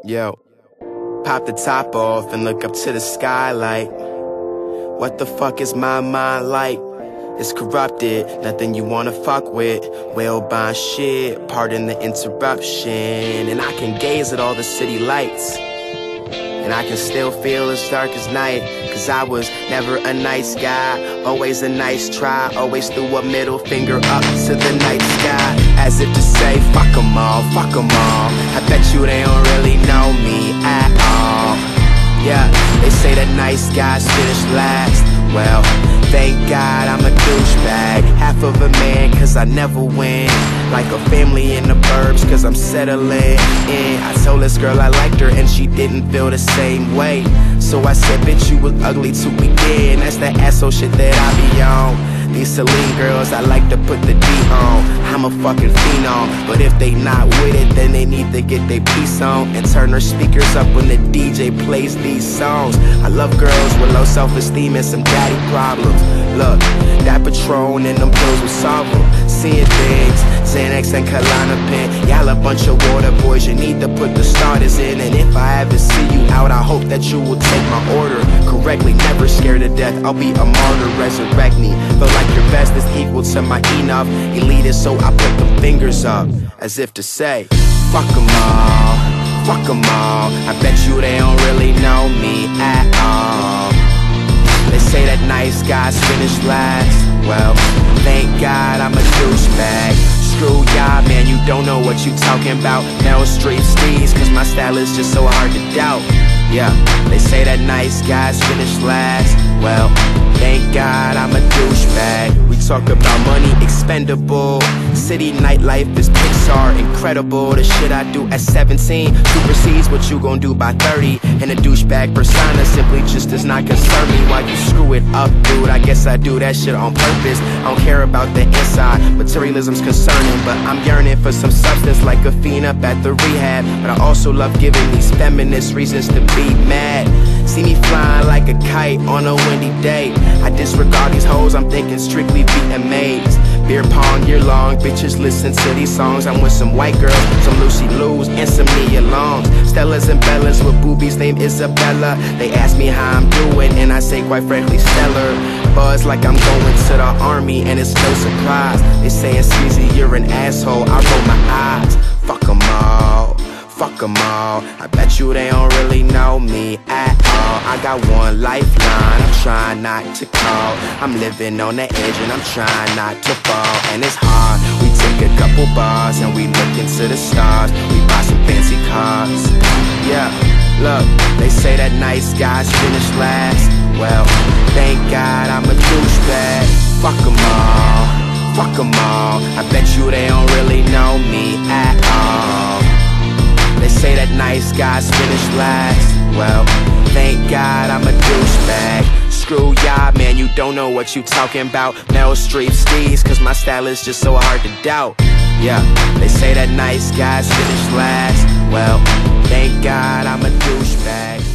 Yo, pop the top off and look up to the sky like, what the fuck is my mind like? It's corrupted, nothing you wanna fuck with. Well-bond shit, pardon the interruption. And I can gaze at all the city lights, and I can still feel as dark as night. Cause I was never a nice guy, always a nice try. Always threw a middle finger up to the night sky, as if to say, fuck 'em all, fuck 'em all. I bet you they don't really know me at all. Yeah, they say that nice guys finish last. Well, thank God I'm a douchebag, half of a man cause I never win. Like a family in the burbs cause I'm settling in. I told this girl I liked her and she didn't feel the same way. So I said, bitch, you was ugly to begin. That's that asshole shit that I be on. These Celine girls, I like to put the D on. I'm a fucking phenom, but if they not with it, then they need to get their piece on and turn their speakers up when the DJ plays these songs. I love girls with low self-esteem and some daddy problems. Look, that Patron and them pills will solve them. Seeing things, Xanax and Klonopin. Y'all a bunch of water boys, you need to put the starters in. And if I ever see you out, I hope that you will take my order correctly. Never scared to death, I'll be a martyr, resurrect me. Feel like your best is equal to my enough. Elitist, so I put them fingers up, as if to say, fuck 'em all, fuck 'em all. I bet you they don't really know me at all. They say that nice guys finish last. Well, thank God I'm a douchebag. Screw y'all, man, you don't know what you talking about. Meryl Streep steez, cause my style is just so hard to doubt. Yeah, they say that nice guys finish last. Well, thank God I'm a douchebag. We talk about money, expendable. City nightlife is Pixar, incredible. The shit I do at 17 supersedes what you gon' do by 30. And a douchebag persona simply just does not concern me. Why you screw it up, dude? I guess I do that shit on purpose. I don't care about the inside, materialism's concerning. But I'm yearning for some substance like a fiend up at the rehab. But I also love giving these feminists reasons to be mad. See me flying like a kite on a windy day. I disregard these hoes, I'm thinking strictly beating maids. Beer pong year long, bitches listen to these songs. I'm with some white girls, some Lucy Lou's, and some Nia Longs. Stellas and Bellas with boobies named Isabella. They ask me how I'm doing, and I say quite frankly stellar. Buzz like I'm going to the army, and it's no surprise. They say it's easy, you're an asshole, I roll my eyes. Fuck 'em all, fuck 'em all. I bet you they don't really know me at all. I got one lifeline, I'm trying not to call. I'm living on the edge and I'm trying not to fall. And it's hard, we take a couple bars and we look into the stars. We buy some fancy cars. Yeah, look, they say that nice guys finish last. Well, thank God I'm a douchebag. Fuck 'em all, fuck 'em all. I bet you they don't really know me at all. They say that nice guys finish last. Well, thank God I'm a douchebag. Screw y'all, man, you don't know what you talking about. Meryl Streep steez, cause my style is just so hard to doubt. Yeah, they say that nice guys finish last. Well, thank God I'm a douchebag.